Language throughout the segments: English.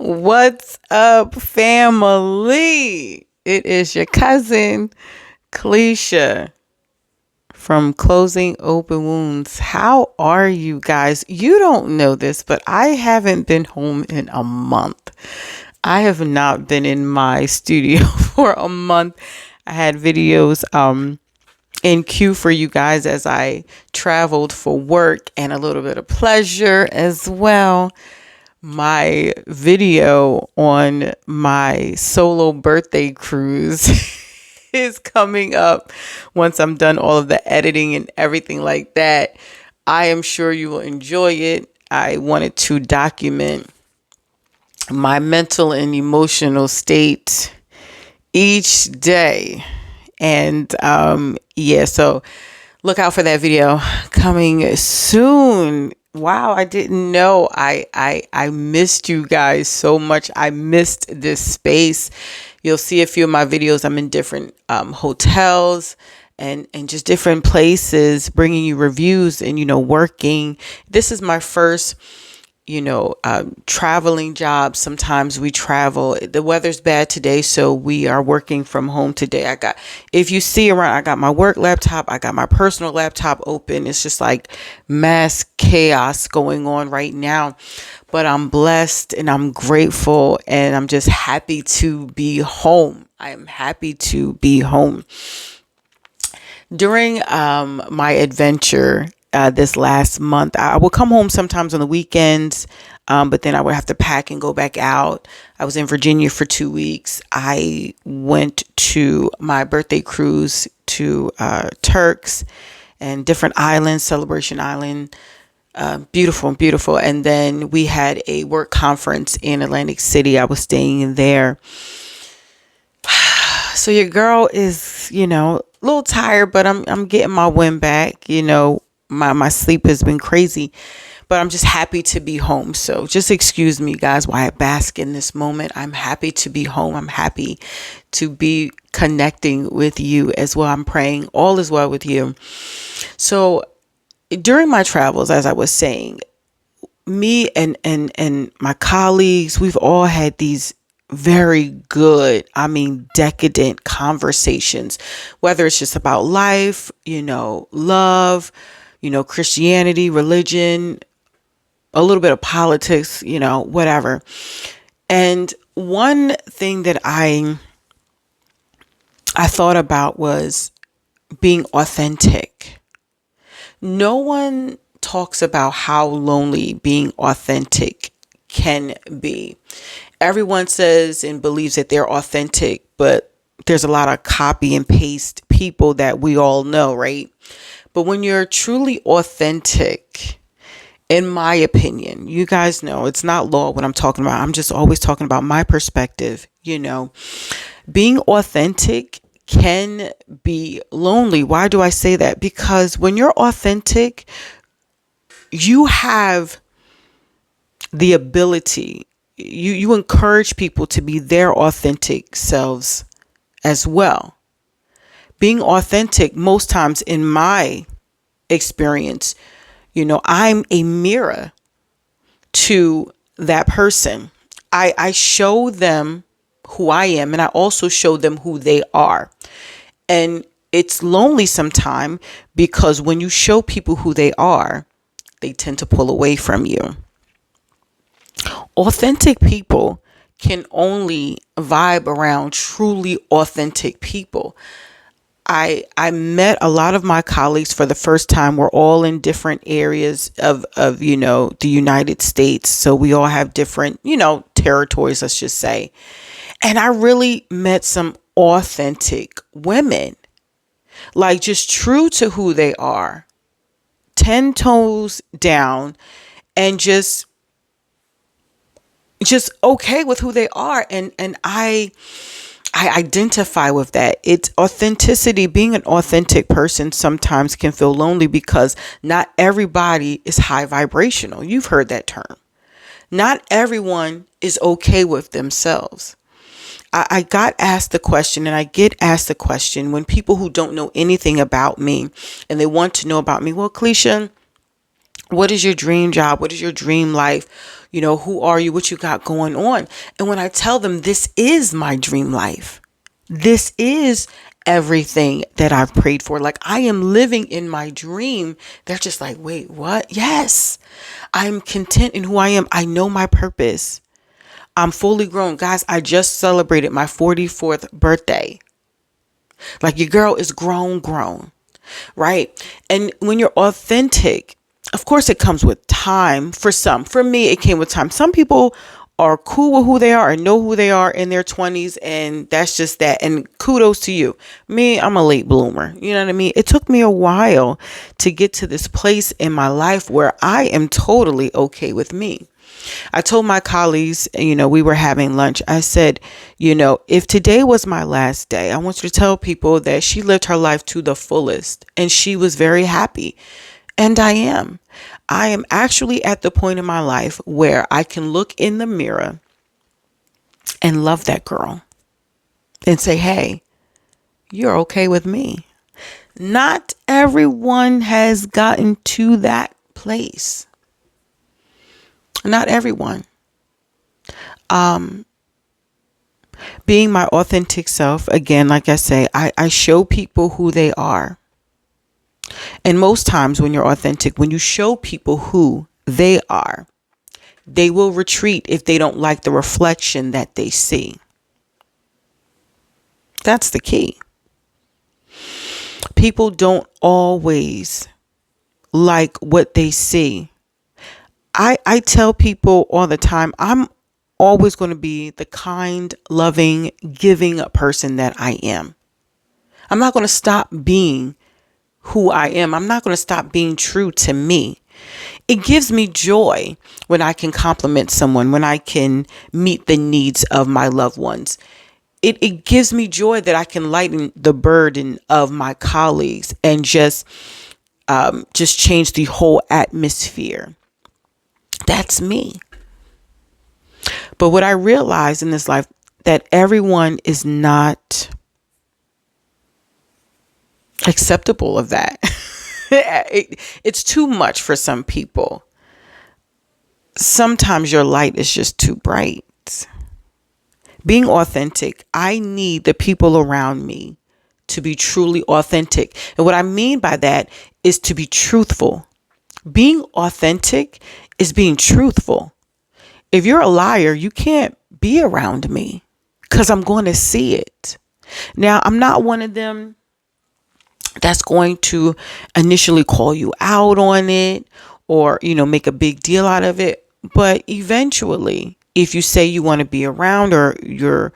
What's up, family? It is your cousin, Cleisha from Closing Open Wounds. How are you guys? You don't know this, but I haven't been home in a month. I have not been in my studio for a month. I had videos in queue for you guys as I traveled for work and a little bit of pleasure as well. My video on my solo birthday cruise is coming up once I'm done all of the editing and everything like that. I am sure you will enjoy it. I wanted to document my mental and emotional state each day. And so look out for that video coming soon. Wow, I didn't know. I missed you guys so much. I missed this space. You'll see a few of my videos. I'm in different hotels and just different places, bringing you reviews and working. This is my first traveling jobs. Sometimes we travel. The weather's bad today, so we are working from home today. If you see around, I got my work laptop, I got my personal laptop open. It's just like mass chaos going on right now. But I'm blessed and I'm grateful and I'm just happy to be home. I am happy to be home. During my adventure this last month, I would come home sometimes on the weekends, but then I would have to pack and go back out. I was in Virginia for 2 weeks. I went to my birthday cruise to Turks and different islands, Celebration Island. Beautiful, beautiful. And then we had a work conference in Atlantic City. I was staying there. So your girl is, a little tired, but I'm getting my wind back. My sleep has been crazy, but I'm just happy to be home. So just excuse me, guys, while I bask in this moment. I'm happy to be home. I'm happy to be connecting with you as well. I'm praying all is well with you. So during my travels, as I was saying, me and my colleagues, we've all had these very good, decadent conversations, whether it's just about life, love, Christianity, religion, a little bit of politics, whatever. And one thing that I thought about was being authentic. No one talks about how lonely being authentic can be. Everyone says and believes that they're authentic, but there's a lot of copy and paste people that we all know, right? But when you're truly authentic, in my opinion, you guys know it's not law what I'm talking about. I'm just always talking about my perspective. Being authentic can be lonely. Why do I say that? Because when you're authentic, you have the ability, you encourage people to be their authentic selves as well. Being authentic, most times in my experience, I'm a mirror to that person. I show them who I am, and I also show them who they are. And it's lonely sometimes because when you show people who they are, they tend to pull away from you. Authentic people can only vibe around truly authentic people. I met a lot of my colleagues for the first time. We're all in different areas of the United States. So we all have different, territories, let's just say. And I really met some authentic women, like just true to who they are, 10 toes down, and just okay with who they are. And I identify with that. It's authenticity. Being an authentic person sometimes can feel lonely because not everybody is high vibrational. You've heard that term. Not everyone is okay with themselves. I got asked the question, and I get asked the question when people who don't know anything about me and they want to know about me. Well, Cleisha, what is your dream job? What is your dream life? Who are you? What you got going on? And when I tell them this is my dream life, this is everything that I've prayed for, like I am living in my dream, they're just like, wait, what? Yes, I'm content in who I am. I know my purpose. I'm fully grown. Guys, I just celebrated my 44th birthday. Like, your girl is grown, right? And when you're authentic, of course it comes with time. For some, for me, it came with time. Some people are cool with who they are and know who they are in their 20s, and that's just that. And kudos to you. Me, I'm a late bloomer. You know what I mean? It took me a while to get to this place in my life where I am totally okay with me. I told my colleagues, we were having lunch. I said, if today was my last day, I want you to tell people that she lived her life to the fullest and she was very happy. And I am. I am actually at the point in my life where I can look in the mirror and love that girl and say, hey, you're okay with me. Not everyone has gotten to that place. Not everyone. Being my authentic self, again, like I say, I show people who they are. And most times when you're authentic, when you show people who they are, they will retreat if they don't like the reflection that they see. That's the key. People don't always like what they see. I tell people all the time, I'm always going to be the kind, loving, giving person that I am. I'm not going to stop being who I am. I'm not going to stop being true to me. It gives me joy when I can compliment someone, when I can meet the needs of my loved ones. It gives me joy that I can lighten the burden of my colleagues and just change the whole atmosphere. That's me. But what I realized in this life, that everyone is not acceptable of that. It's too much for some people. Sometimes your light is just too bright. Being authentic, I need the people around me to be truly authentic. And what I mean by that is to be truthful. Being authentic is being truthful. If you're a liar, you can't be around me because I'm going to see it. Now, I'm not one of them that's going to initially call you out on it or, make a big deal out of it. But eventually, if you say you want to be around or you're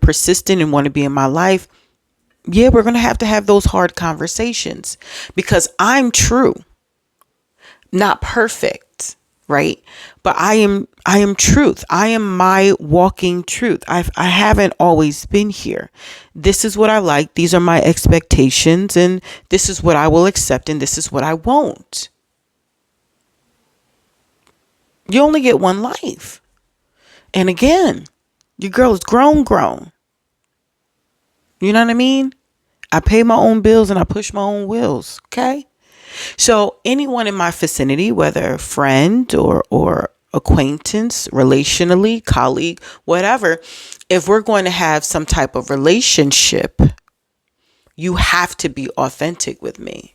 persistent and want to be in my life, yeah, we're going to have those hard conversations because I'm true, not perfect, right? But I am truth. I am my walking truth. I haven't always been here. This is what I like. These are my expectations, and this is what I will accept, and this is what I won't. You only get one life. And again, your girl is grown. You know what I mean? I pay my own bills and I push my own wheels. Okay. So anyone in my vicinity, whether friend or acquaintance, relationally, colleague, whatever, if we're going to have some type of relationship, you have to be authentic with me.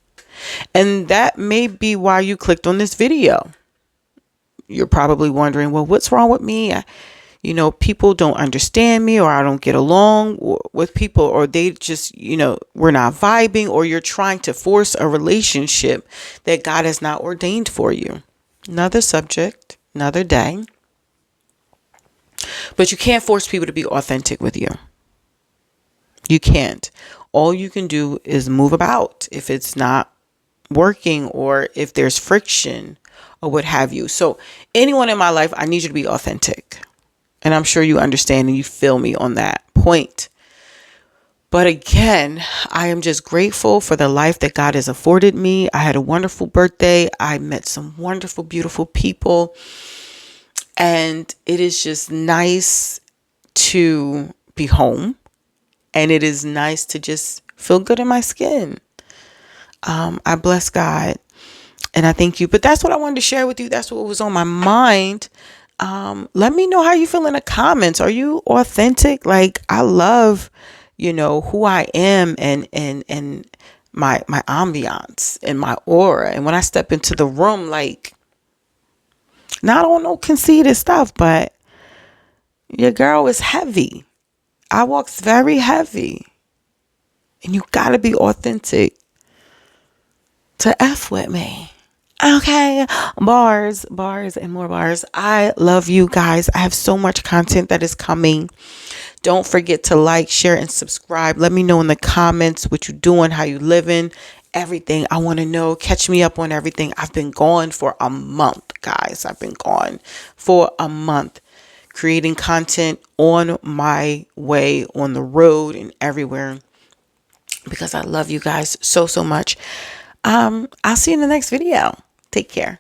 And that may be why you clicked on this video. You're probably wondering, well, what's wrong with me? People don't understand me, or I don't get along with people, or they just, we're not vibing, or you're trying to force a relationship that God has not ordained for you. Another subject, another day. But you can't force people to be authentic with you. You can't. All you can do is move about if it's not working or if there's friction or what have you. So anyone in my life, I need you to be authentic. And I'm sure you understand and you feel me on that point. But again, I am just grateful for the life that God has afforded me. I had a wonderful birthday. I met some wonderful, beautiful people. And it is just nice to be home. And it is nice to just feel good in my skin. I bless God. And I thank you. But that's what I wanted to share with you. That's what was on my mind. Let me know how you feel in the comments. Are you authentic? Like, I love, who I am, and my ambiance and my aura. And when I step into the room, like, not on no conceited stuff, but your girl is heavy. I walks very heavy. And you gotta be authentic to F with me. Okay. Bars, and more bars. I love you guys. I have so much content that is coming. Don't forget to like, share, and subscribe. Let me know in the comments what you doing, how you living, everything. I want to know. Catch me up on everything. I've been gone for a month, guys. I've been gone for a month, creating content on my way, on the road, and everywhere, because I love you guys so much. I'll see you in the next video. Take care.